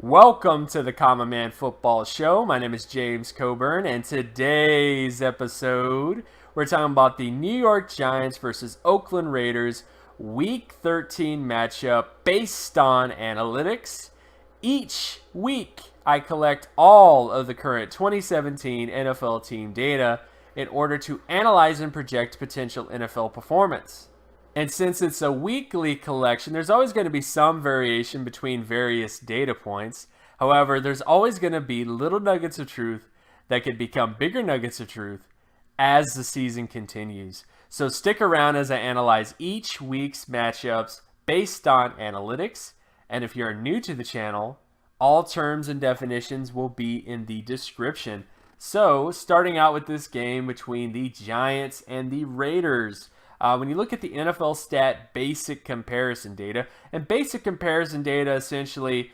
Welcome to the Common Man Football Show. My name is James Coburn, and today's episode, we're talking about the New York Giants versus Oakland Raiders Week 13 matchup based on analytics. Each week, I collect all of the current 2017 NFL team data in order to analyze and project potential NFL performance. And since it's a weekly collection, there's always going to be some variation between various data points. However, there's always going to be little nuggets of truth that could become bigger nuggets of truth as the season continues. So stick around as I analyze each week's matchups based on analytics. And if you're new to the channel, all terms and definitions will be in the description. So starting out with this game between the Giants and the Raiders. When you look at the NFL stat basic comparison data, and basic comparison data essentially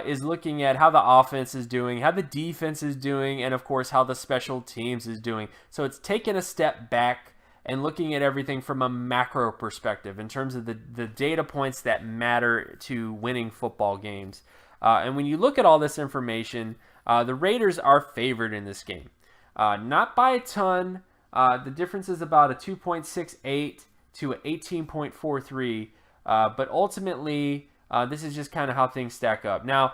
is looking at how the offense is doing, how the defense is doing, and of course how the special teams is doing. So it's taking a step back and looking at everything from a macro perspective in terms of the data points that matter to winning football games. And when you look at all this information, the Raiders are favored in this game. Not by a ton. The difference is about a 2.68 to an 18.43, but ultimately, this is just kind of how things stack up. Now,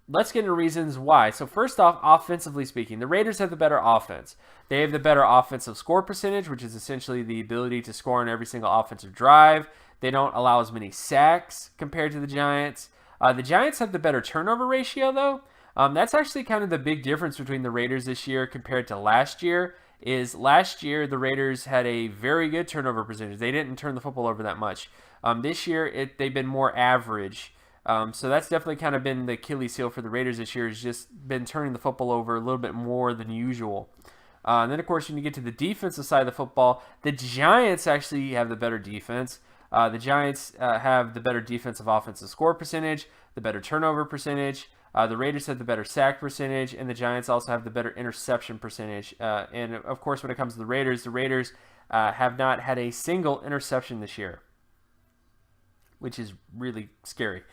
let's get into reasons why. So first off, offensively speaking, the Raiders have the better offense. They have the better offensive score percentage, which is essentially the ability to score on every single offensive drive. They don't allow as many sacks compared to the Giants. The Giants have the better turnover ratio, though. That's actually kind of the big difference between the Raiders this year compared to last year. Last year the Raiders had a very good turnover percentage. They didn't turn the football over that much. This year they've been more average. So that's definitely kind of been the Achilles heel for the Raiders this year, has just been turning the football over a little bit more than usual. And then, of course, when you get to the defensive side of the football, the Giants actually have the better defense. The Giants have the better defensive offensive score percentage, the better turnover percentage. The Raiders have the better sack percentage, and the Giants also have the better interception percentage. And, of course, when it comes to the Raiders have not had a single interception this year, which is really scary.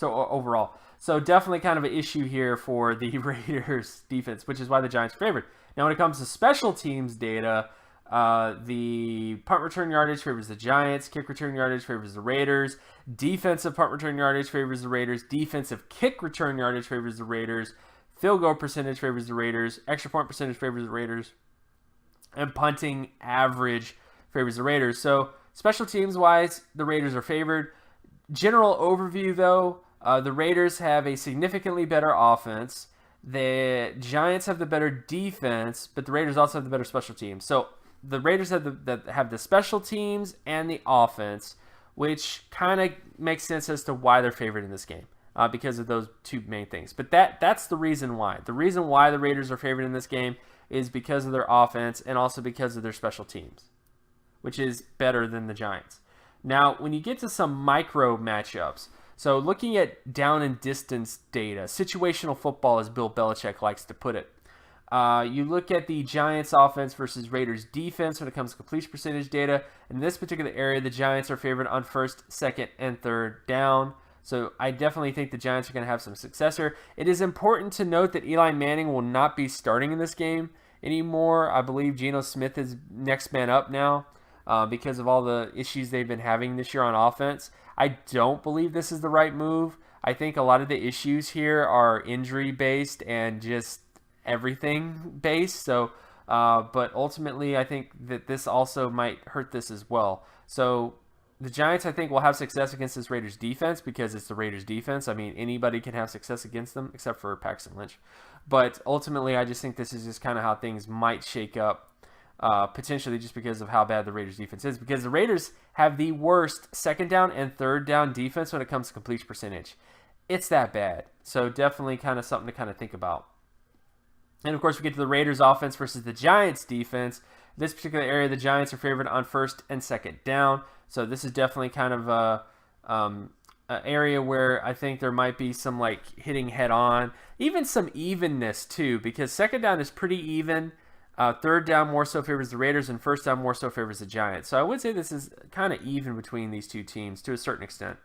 Overall. So definitely kind of an issue here for the Raiders defense, which is why the Giants are favored. Now, when it comes to special teams data, the punt return yardage favors the Giants. Kick return yardage favors the Raiders. Defensive punt return yardage favors the Raiders. Defensive kick return yardage favors the Raiders. Field goal percentage favors the Raiders. Extra point percentage favors the Raiders. And punting average favors the Raiders. So special teams wise, the Raiders are favored. General overview though, the Raiders have a significantly better offense. The Giants have the better defense, but the Raiders also have the better special teams. So the Raiders have the special teams and the offense, which kind of makes sense as to why they're favored in this game, because of those two main things. But that's the reason why. The reason why the Raiders are favored in this game is because of their offense and also because of their special teams, which is better than the Giants. Now, when you get to some micro matchups, so looking at down and distance data, situational football, as Bill Belichick likes to put it, you look at the Giants offense versus Raiders defense when it comes to completion percentage data. In this particular area, the Giants are favored on first, second, and third down. So I definitely think the Giants are going to have some success here. It is important to note that Eli Manning will not be starting in this game anymore. I believe Geno Smith is next man up now because of all the issues they've been having this year on offense. I don't believe this is the right move. I think a lot of the issues here are injury-based and just everything based. So, but ultimately, I think that this also might hurt this as well. So the Giants, I think, will have success against this Raiders defense because it's the Raiders defense. I mean, anybody can have success against them except for Paxton Lynch. But ultimately, I just think this is just kind of how things might shake up, potentially just because of how bad the Raiders defense is. Because the Raiders have the worst second down and third down defense when it comes to completion percentage. It's that bad. So definitely kind of something to kind of think about. And, of course, we get to the Raiders offense versus the Giants defense. This particular area, the Giants are favored on first and second down. So this is definitely kind of an area where I think there might be some, like, hitting head-on. Even some evenness, too, because second down is pretty even. Third down more so favors the Raiders, and first down more so favors the Giants. So I would say this is kind of even between these two teams to a certain extent.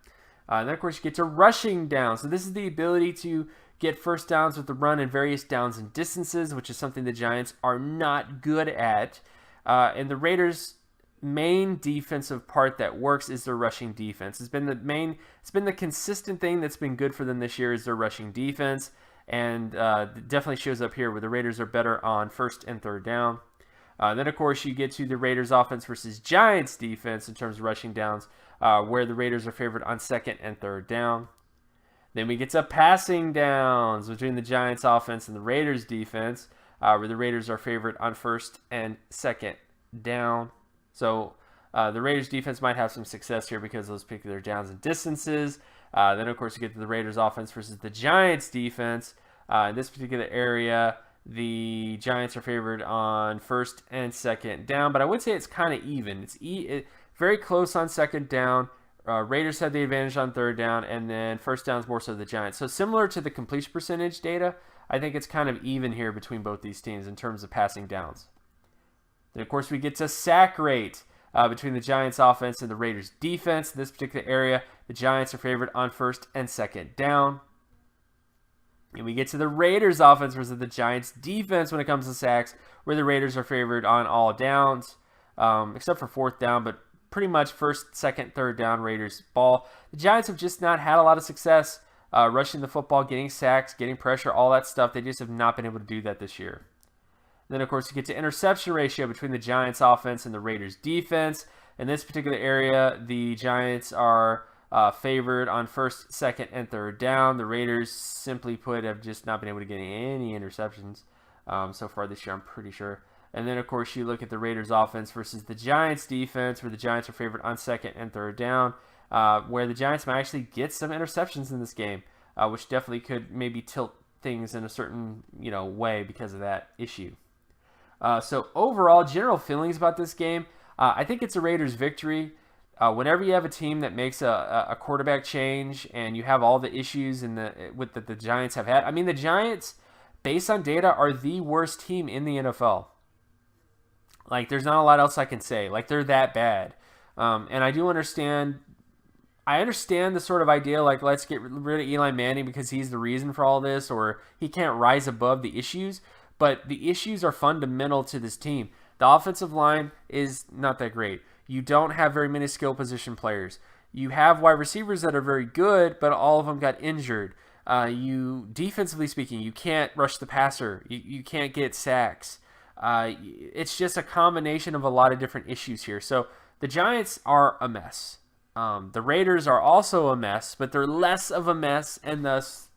And then, of course, you get to rushing down. So this is the ability to get first downs with the run in various downs and distances, which is something the Giants are not good at. And the Raiders' main defensive part that works is their rushing defense. It's been the consistent thing that's been good for them this year is their rushing defense. And it definitely shows up here where the Raiders are better on first and third down. Then, of course, you get to the Raiders offense versus Giants defense in terms of rushing downs, where the Raiders are favored on second and third down. Then we get to passing downs between the Giants offense and the Raiders defense, where the Raiders are favored on first and second down. So the Raiders defense might have some success here because of those particular downs and distances. Then, of course, you get to the Raiders offense versus the Giants defense. In this particular area, the Giants are favored on first and second down, but I would say it's kind of even. It's very close on second down. Raiders have the advantage on third down, and then first down is more so the Giants. So similar to the completion percentage data, I think it's kind of even here between both these teams in terms of passing downs. Then, of course, we get to sack rate between the Giants offense and the Raiders defense. In this particular area, the Giants are favored on first and second down. And we get to the Raiders offense versus the Giants defense when it comes to sacks, where the Raiders are favored on all downs, except for fourth down, but pretty much first, second, third down, Raiders ball. The Giants have just not had a lot of success rushing the football, getting sacks, getting pressure, all that stuff. They just have not been able to do that this year. Then, of course, you get to interception ratio between the Giants offense and the Raiders defense. In this particular area, the Giants are favored on first, second, and third down. The Raiders, simply put, have just not been able to get any interceptions so far this year, I'm pretty sure. And then, of course, you look at the Raiders offense versus the Giants defense, where the Giants are favored on second and third down, where the Giants might actually get some interceptions in this game, which definitely could maybe tilt things in a certain way because of that issue. So overall, general feelings about this game, I think it's a Raiders victory. Whenever you have a team that makes a quarterback change and you have all the issues that the Giants have had. I mean, the Giants, based on data, are the worst team in the NFL. Like, there's not a lot else I can say. Like, they're that bad. And I do understand. I understand the sort of idea, like, let's get rid of Eli Manning because he's the reason for all this, or he can't rise above the issues. But the issues are fundamental to this team. The offensive line is not that great. You don't have very many skill position players. You have wide receivers that are very good, but all of them got injured. Defensively speaking, you can't rush the passer. You can't get sacks. It's just a combination of a lot of different issues here. So the Giants are a mess. The Raiders are also a mess, but they're less of a mess, and thus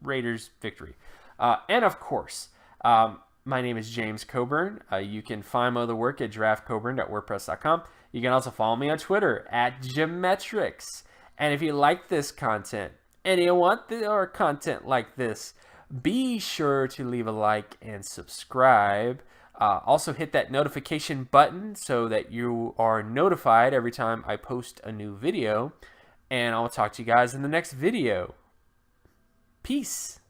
Raiders victory. And of course, my name is James Coburn. You can find my other work at draftcoburn.wordpress.com. You can also follow me on Twitter at Geometrics. And if you like this content and you want more content like this, be sure to leave a like and subscribe. Also hit that notification button so that you are notified every time I post a new video. And I'll talk to you guys in the next video. Peace.